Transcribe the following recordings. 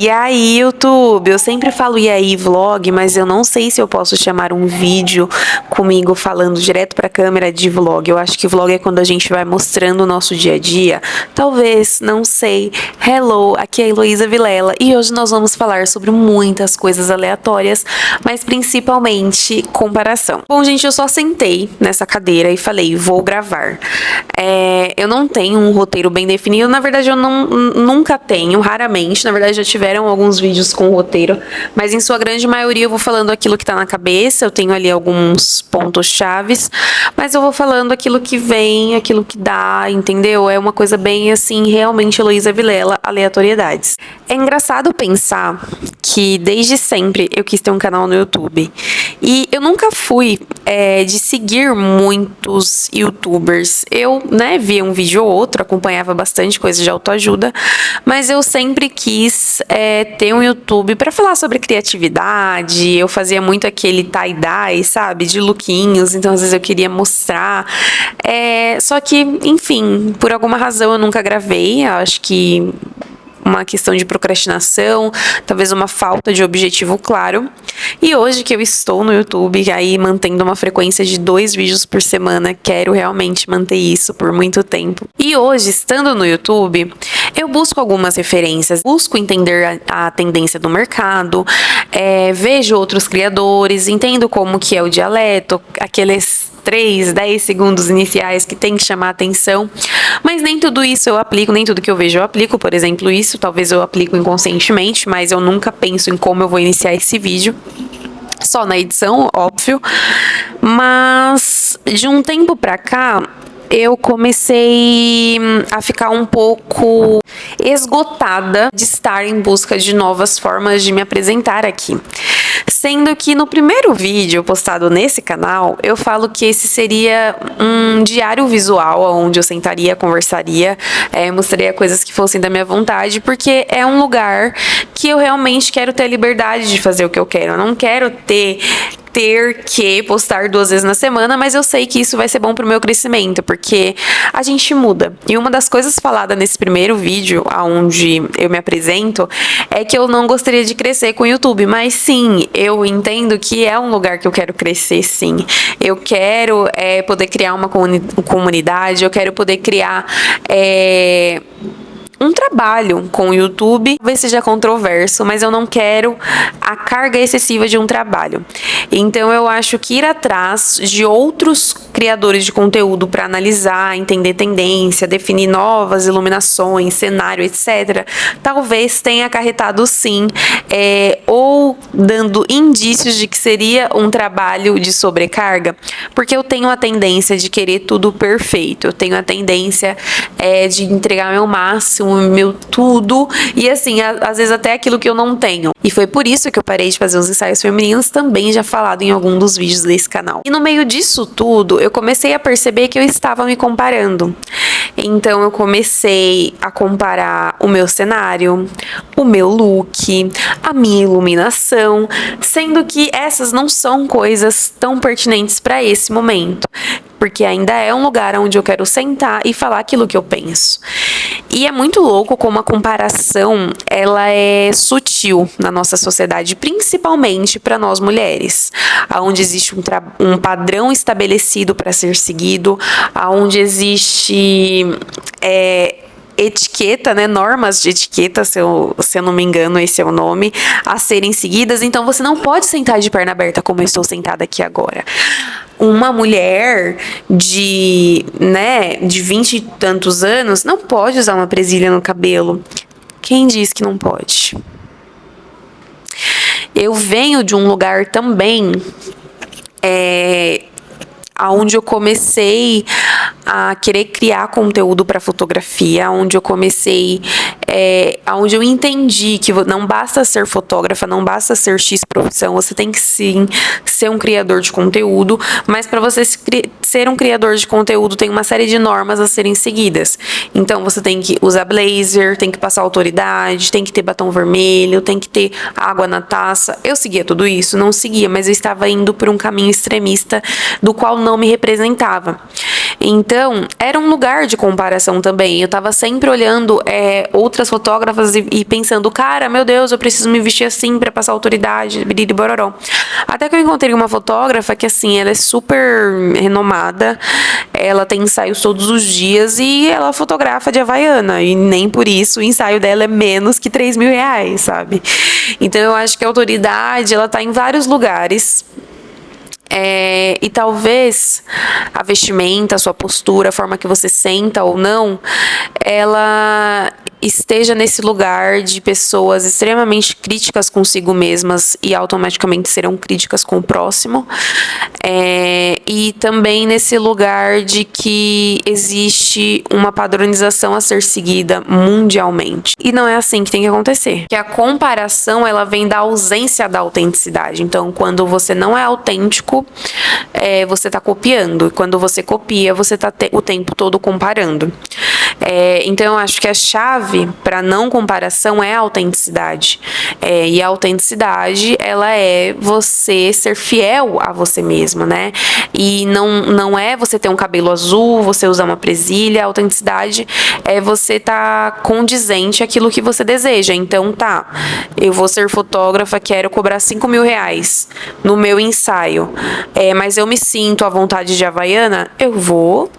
E aí, YouTube, eu sempre falo e aí, vlog, mas eu não sei se eu posso chamar um vídeo comigo falando direto pra câmera de vlog. Eu acho que vlog é quando a gente vai mostrando o nosso dia a dia. Talvez, não sei. Hello, aqui é a Heloísa Vilela e hoje nós vamos falar sobre muitas coisas aleatórias, mas principalmente comparação. Bom, gente, eu só sentei nessa cadeira e falei, vou gravar. Eu não tenho um roteiro bem definido, na verdade eu nunca tenho, raramente, na verdade já tiveram alguns vídeos com roteiro, mas em sua grande maioria eu vou falando aquilo que tá na cabeça, eu tenho ali alguns pontos chaves, mas eu vou falando aquilo que vem, aquilo que dá, entendeu? É uma coisa bem assim, realmente Heloísa Vilela, aleatoriedades. É engraçado pensar que desde sempre eu quis ter um canal no YouTube e eu nunca fui de seguir muitos youtubers. Eu, via um vídeo ou outro, acompanhava bastante coisa de autoajuda, mas eu sempre quis ter um YouTube para falar sobre criatividade. Eu fazia muito aquele tie-dye, sabe, de lookinhos, então às vezes eu queria mostrar. Só que, enfim, por alguma razão eu nunca gravei, eu acho que uma questão de procrastinação, talvez uma falta de objetivo claro. E hoje que eu estou no YouTube, aí mantendo uma frequência de 2 vídeos por semana, quero realmente manter isso por muito tempo. E hoje, estando no YouTube, eu busco algumas referências, busco entender a tendência do mercado, vejo outros criadores, entendo como que é o dialeto, aqueles 10 segundos iniciais que tem que chamar a atenção, mas nem tudo isso eu aplico, nem tudo que eu vejo eu aplico. Por exemplo, isso talvez eu aplico inconscientemente, mas eu nunca penso em como eu vou iniciar esse vídeo, só na edição, óbvio. Mas de um tempo pra cá eu comecei a ficar um pouco esgotada de estar em busca de novas formas de me apresentar aqui. Sendo que no primeiro vídeo postado nesse canal, eu falo que esse seria um diário visual, onde eu sentaria, conversaria, mostraria coisas que fossem da minha vontade, porque é um lugar que eu realmente quero ter a liberdade de fazer o que eu quero. Eu não quero ter que postar 2 vezes na semana, mas eu sei que isso vai ser bom pro meu crescimento, porque a gente muda. E uma das coisas faladas nesse primeiro vídeo, onde eu me apresento, é que eu não gostaria de crescer com o YouTube, mas sim, eu entendo que é um lugar que eu quero crescer, sim. Eu quero poder criar uma comunidade, eu quero poder criar um trabalho com o YouTube. Talvez seja controverso, mas eu não quero a carga excessiva de um trabalho. Então eu acho que ir atrás de outros criadores de conteúdo para analisar, entender tendência, definir novas iluminações, cenário, etc., talvez tenha acarretado sim, ou dando indícios de que seria um trabalho de sobrecarga, porque eu tenho a tendência de querer tudo perfeito, eu tenho a tendência de entregar meu máximo, meu tudo, e assim, às vezes até aquilo que eu não tenho. E foi por isso que eu parei de fazer os ensaios femininos, também já falado em algum dos vídeos desse canal. E no meio disso tudo, eu comecei a perceber que eu estava me comparando. Então eu comecei a comparar o meu cenário, o meu look, a minha iluminação, sendo que essas não são coisas tão pertinentes para esse momento, porque ainda é um lugar onde eu quero sentar e falar aquilo que eu penso. E é muito louco como a comparação, ela é sutil na nossa sociedade, principalmente para nós mulheres, onde existe um padrão estabelecido para ser seguido, onde existe etiqueta, normas de etiqueta, se eu não me engano, esse é o nome, a serem seguidas. Então você não pode sentar de perna aberta como eu estou sentada aqui agora. Uma mulher de 20 e tantos anos não pode usar uma presilha no cabelo. Quem diz que não pode? Eu venho de um lugar também onde eu comecei a querer criar conteúdo para fotografia, onde eu comecei, onde eu entendi que não basta ser fotógrafa, não basta ser X profissão, você tem que sim ser um criador de conteúdo, mas para você ser um criador de conteúdo tem uma série de normas a serem seguidas. Então você tem que usar blazer, tem que passar autoridade, tem que ter batom vermelho, tem que ter água na taça. Eu seguia tudo isso? Não seguia, mas eu estava indo por um caminho extremista do qual não me representava. Então, era um lugar de comparação também. Eu tava sempre olhando outras fotógrafas e pensando, cara, meu Deus, eu preciso me vestir assim pra passar autoridade, biriri bororó. Até que eu encontrei uma fotógrafa que, assim, ela é super renomada, ela tem ensaios todos os dias e ela fotografa de Havaiana. E nem por isso o ensaio dela é menos que R$ 3.000, sabe? Então, eu acho que a autoridade, ela tá em vários lugares. E talvez a vestimenta, a sua postura, a forma que você senta ou não, ela esteja nesse lugar de pessoas extremamente críticas consigo mesmas e automaticamente serão críticas com o próximo. E também nesse lugar de que existe uma padronização a ser seguida mundialmente. E não é assim que tem que acontecer. Que a comparação, ela vem da ausência da autenticidade. Então, quando você não é autêntico, você está copiando. E quando você copia, você está o tempo todo comparando. Então, eu acho que a chave para não comparação é a autenticidade. E a autenticidade, ela é você ser fiel a você mesmo, né? E não é você ter um cabelo azul, você usar uma presilha. A autenticidade é você estar condizente àquilo que você deseja. Então, eu vou ser fotógrafa, quero cobrar R$ 5.000 no meu ensaio. Mas eu me sinto à vontade de Havaiana, eu vou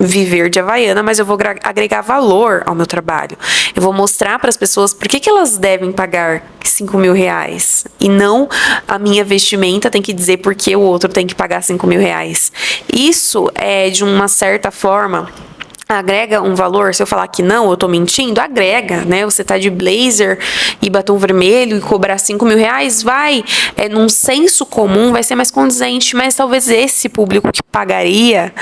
viver de Havaiana, mas eu vou agregar valor ao meu trabalho. Eu vou mostrar para as pessoas por que elas devem pagar R$ 5.000 e não a minha vestimenta tem que dizer por que o outro tem que pagar R$ 5.000. Isso de uma certa forma, agrega um valor. Se eu falar que não, eu tô mentindo, agrega, né? Você tá de blazer e batom vermelho e cobrar R$ 5.000, num senso comum, vai ser mais condizente, mas talvez esse público que pagaria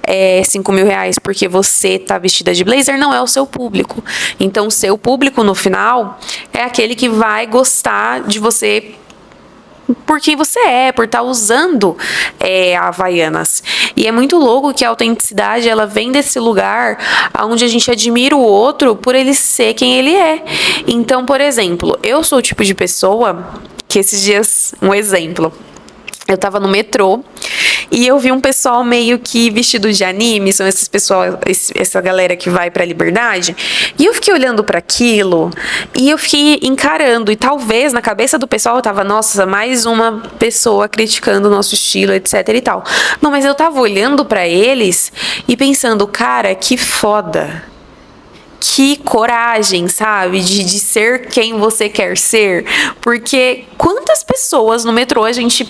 R$ 5.000 porque você tá vestida de blazer não é o seu público. Então, o seu público, no final, é aquele que vai gostar de você por quem você por estar usando Havaianas. E é muito louco que a autenticidade, ela vem desse lugar onde a gente admira o outro por ele ser quem ele é. Então, por exemplo, eu sou o tipo de pessoa que esses dias, um exemplo, eu tava no metrô e eu vi um pessoal meio que vestido de anime, são esses pessoal, essa galera que vai pra Liberdade, e eu fiquei olhando para aquilo e eu fiquei encarando, e talvez na cabeça do pessoal eu tava, nossa, mais uma pessoa criticando o nosso estilo, etc e tal. Não, mas eu tava olhando para eles e pensando, cara, que foda. Que coragem, sabe? De ser quem você quer ser. Porque quantas pessoas no metrô a gente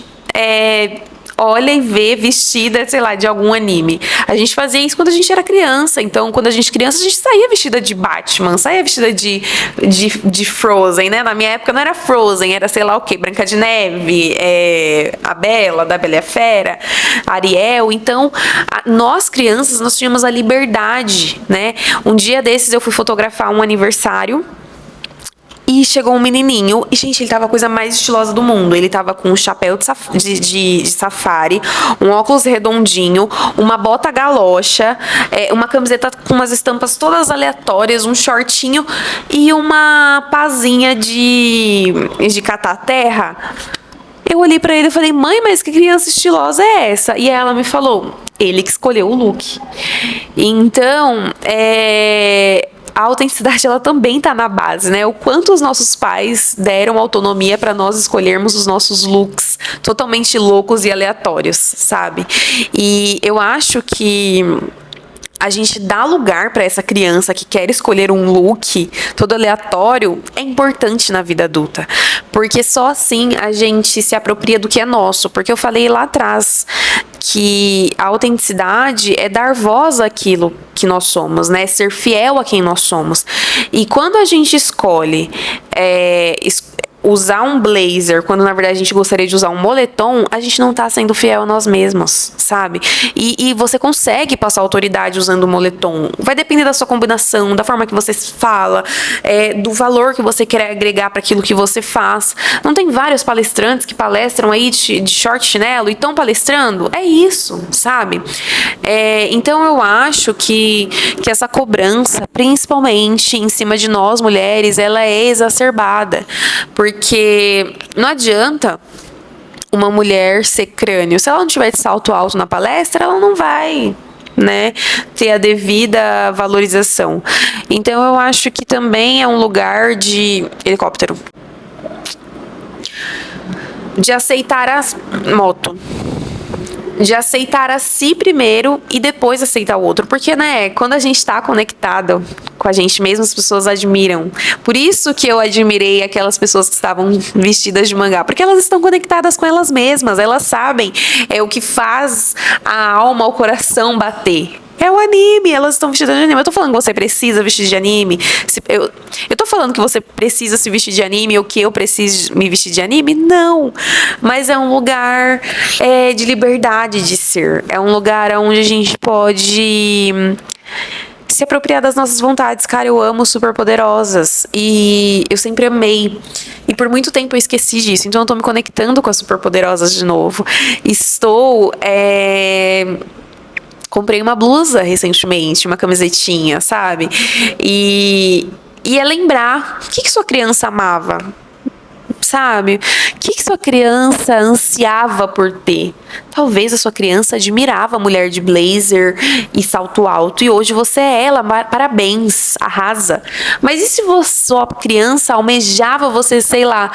olha e vê vestida, sei lá, de algum anime. A gente fazia isso quando a gente era criança. Então, quando a gente criança, a gente saía vestida de Batman, saía vestida de Frozen, né? Na minha época não era Frozen, era sei lá o quê, Branca de Neve, a Bela, da Bela e a Fera, Ariel. Então, nós crianças, nós tínhamos a liberdade, né? Um dia desses eu fui fotografar um aniversário e chegou um menininho, e gente, ele tava a coisa mais estilosa do mundo. Ele tava com um chapéu de safari, um óculos redondinho, uma bota galocha, uma camiseta com umas estampas todas aleatórias, um shortinho e uma pazinha de catar terra. Eu olhei pra ele e falei, mãe, mas que criança estilosa é essa? E ela me falou, ele que escolheu o look. Então, a autenticidade, ela também tá na base, né? O quanto os nossos pais deram autonomia para nós escolhermos os nossos looks totalmente loucos e aleatórios, sabe? E eu acho que a gente dá lugar para essa criança que quer escolher um look todo aleatório é importante na vida adulta. Porque só assim a gente se apropria do que é nosso. Porque eu falei lá atrás que a autenticidade é dar voz àquilo que nós somos, né? Ser fiel a quem nós somos. E quando a gente escolhe usar um blazer, quando na verdade a gente gostaria de usar um moletom, a gente não tá sendo fiel a nós mesmos, sabe? E você consegue passar autoridade usando o moletom. Vai depender da sua combinação, da forma que você fala, do valor que você quer agregar para aquilo que você faz. Não tem vários palestrantes que palestram aí de short chinelo e estão palestrando? É isso, sabe? Então eu acho que essa cobrança, principalmente em cima de nós mulheres, ela é exacerbada. Porque não adianta uma mulher ser crânio. Se ela não tiver de salto alto na palestra, ela não vai né, ter a devida valorização. Então eu acho que também é um lugar de helicóptero, de aceitar a moto, de aceitar a si primeiro e depois aceitar o outro. Porque, né, quando a gente tá conectado com a gente mesmo, as pessoas admiram. Por isso que eu admirei aquelas pessoas que estavam vestidas de mangá, porque elas estão conectadas com elas mesmas, elas sabem o que faz a alma, o coração bater. É o anime, elas estão vestidas de anime. Eu tô falando que você precisa vestir de anime. Eu tô falando que você precisa se vestir de anime ou que eu preciso me vestir de anime? Não. Mas é um lugar de liberdade de ser. É um lugar onde a gente pode se apropriar das nossas vontades. Cara, eu amo Superpoderosas. E eu sempre amei. E por muito tempo eu esqueci disso. Então eu tô me conectando com as Superpoderosas de novo. Estou... Comprei uma blusa recentemente, uma camisetinha, sabe? E é lembrar o que sua criança amava, sabe? O que sua criança ansiava por ter? Talvez a sua criança admirava a mulher de blazer e salto alto, e hoje você é ela, parabéns, arrasa. Mas e se sua criança almejava você, sei lá,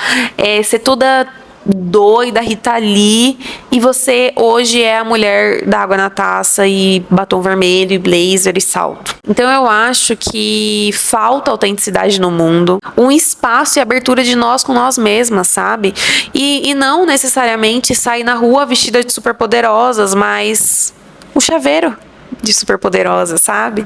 ser toda doida, Rita Lee, e você hoje é a mulher da água na taça e batom vermelho e blazer e salto? Então eu acho que falta autenticidade no mundo, um espaço e abertura de nós com nós mesmas, sabe? E não necessariamente sair na rua vestida de superpoderosas, mas o chaveiro de Superpoderosa, sabe?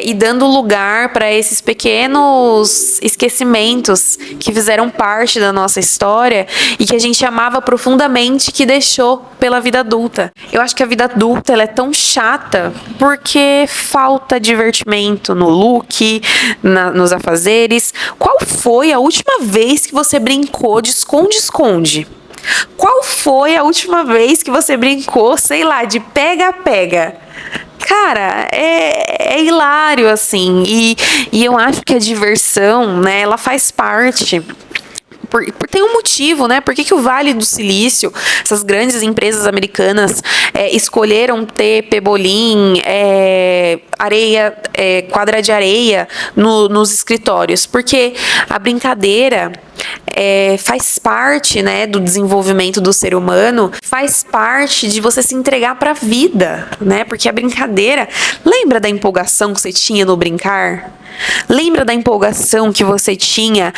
E dando lugar para esses pequenos esquecimentos que fizeram parte da nossa história e que a gente amava profundamente, que deixou pela vida adulta. Eu acho que a vida adulta ela é tão chata porque falta divertimento no look, nos afazeres. Qual foi a última vez que você brincou de esconde-esconde? Qual foi a última vez que você brincou, sei lá, de pega-pega? Cara, é hilário, assim, e eu acho que a diversão, né, ela faz parte. Tem um motivo, né? Por que o Vale do Silício, essas grandes empresas americanas, escolheram ter pebolim, areia, quadra de areia nos escritórios? Porque a brincadeira faz parte, né, do desenvolvimento do ser humano, faz parte de você se entregar para a vida, né? Porque a brincadeira, lembra da empolgação que você tinha no brincar? Lembra da empolgação que você tinha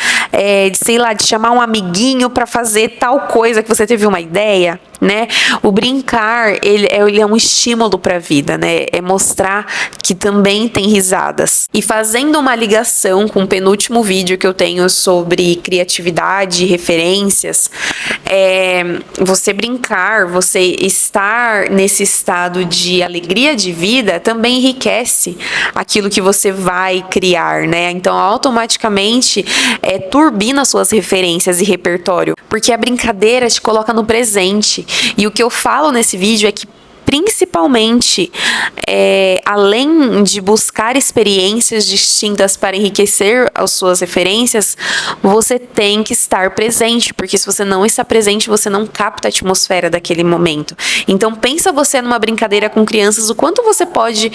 de, sei lá, de chamar um amiguinho para fazer tal coisa que você teve uma ideia, né? O brincar, ele é um estímulo para a vida, né? É mostrar que também tem risadas. E fazendo uma ligação com o penúltimo vídeo que eu tenho sobre criatividade e referências, você brincar, você estar nesse estado de alegria de vida também enriquece aquilo que você vai criar, né? Então, automaticamente, turbina suas referências e repertório, porque a brincadeira te coloca no presente. E o que eu falo nesse vídeo é que, principalmente, além de buscar experiências distintas para enriquecer as suas referências, você tem que estar presente, porque se você não está presente, você não capta a atmosfera daquele momento. Então, pensa você numa brincadeira com crianças, o quanto você pode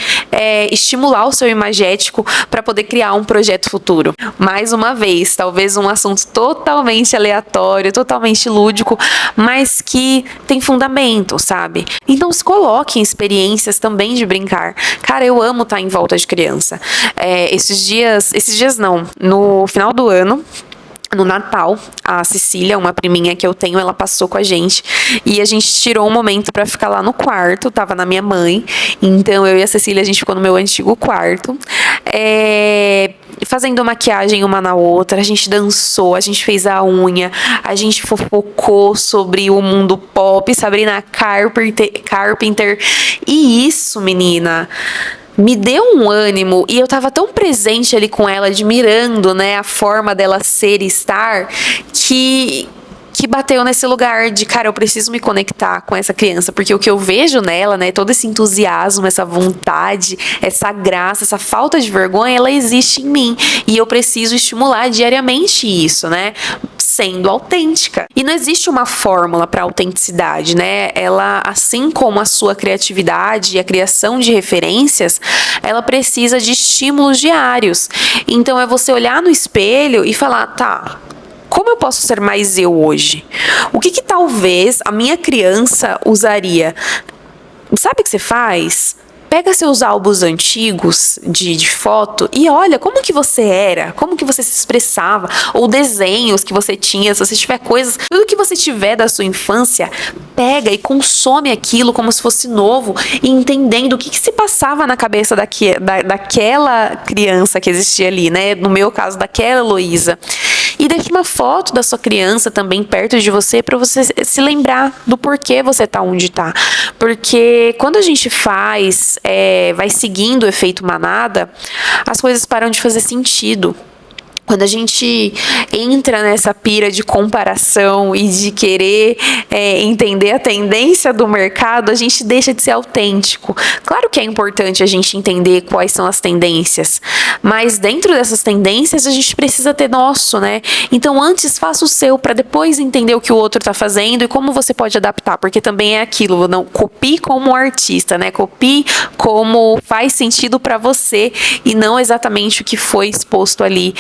estimular o seu imagético para poder criar um projeto futuro. Mais uma vez, talvez um assunto totalmente aleatório, totalmente lúdico, mas que tem fundamento, sabe? Então, se coloque em experiências também de brincar. Cara, eu amo estar em volta de criança. Esses dias não, no final do ano, no Natal, a Cecília, uma priminha que eu tenho, ela passou com a gente e a gente tirou um momento pra ficar lá no quarto, tava na minha mãe, então eu e a Cecília, a gente ficou no meu antigo quarto, fazendo maquiagem uma na outra, a gente dançou, a gente fez a unha, a gente fofocou sobre o mundo pop, Sabrina Carpenter, e isso, menina, me deu um ânimo, e eu tava tão presente ali com ela, admirando, né, a forma dela ser e estar, que bateu nesse lugar de, cara, eu preciso me conectar com essa criança, porque o que eu vejo nela, né, todo esse entusiasmo, essa vontade, essa graça, essa falta de vergonha, ela existe em mim, e eu preciso estimular diariamente isso, né, sendo autêntica. E não existe uma fórmula para autenticidade, né? Ela, assim como a sua criatividade e a criação de referências, ela precisa de estímulos diários. Então é você olhar no espelho e falar, tá, como eu posso ser mais eu hoje? O que talvez a minha criança usaria? Sabe o que você faz? Pega seus álbuns antigos de foto e olha como que você era, como que você se expressava, ou desenhos que você tinha, se você tiver coisas, tudo que você tiver da sua infância, pega e consome aquilo como se fosse novo, e entendendo o que se passava na cabeça daquela criança que existia ali, né? No meu caso, daquela Heloísa. E deixe uma foto da sua criança também perto de você para você se lembrar do porquê você tá onde tá. Porque quando a gente vai seguindo o efeito manada, as coisas param de fazer sentido. Quando a gente entra nessa pira de comparação e de querer entender a tendência do mercado, a gente deixa de ser autêntico. Claro que é importante a gente entender quais são as tendências, mas dentro dessas tendências a gente precisa ter nosso, né? Então antes faça o seu para depois entender o que o outro está fazendo e como você pode adaptar, porque também é aquilo, não copie como artista, né? Copie como faz sentido para você e não exatamente o que foi exposto ali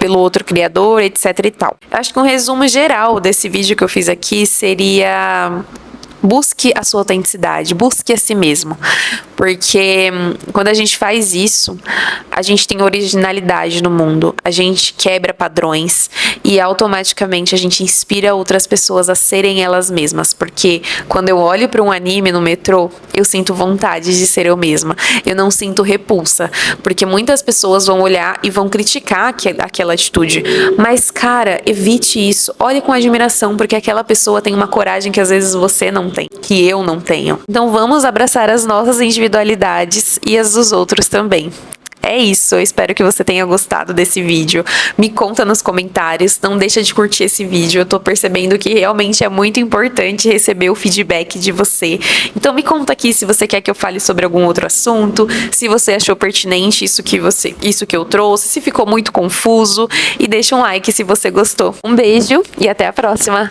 pelo outro criador, etc e tal. Eu acho que um resumo geral desse vídeo que eu fiz aqui seria: busque a sua autenticidade, busque a si mesmo, porque quando a gente faz isso, a gente tem originalidade no mundo, a gente quebra padrões e automaticamente a gente inspira outras pessoas a serem elas mesmas, porque quando eu olho para um anime no metrô, eu sinto vontade de ser eu mesma, eu não sinto repulsa, porque muitas pessoas vão olhar e vão criticar aquela atitude, mas cara, evite isso, olhe com admiração, porque aquela pessoa tem uma coragem que às vezes você não tem, que eu não tenho. Então vamos abraçar as nossas individualidades e as dos outros também. É isso, eu espero que você tenha gostado desse vídeo. Me conta nos comentários, não deixa de curtir esse vídeo. Eu tô percebendo que realmente é muito importante receber o feedback de você. Então me conta aqui se você quer que eu fale sobre algum outro assunto, se você achou pertinente isso que eu trouxe, se ficou muito confuso, e deixa um like se você gostou. Um beijo e até a próxima!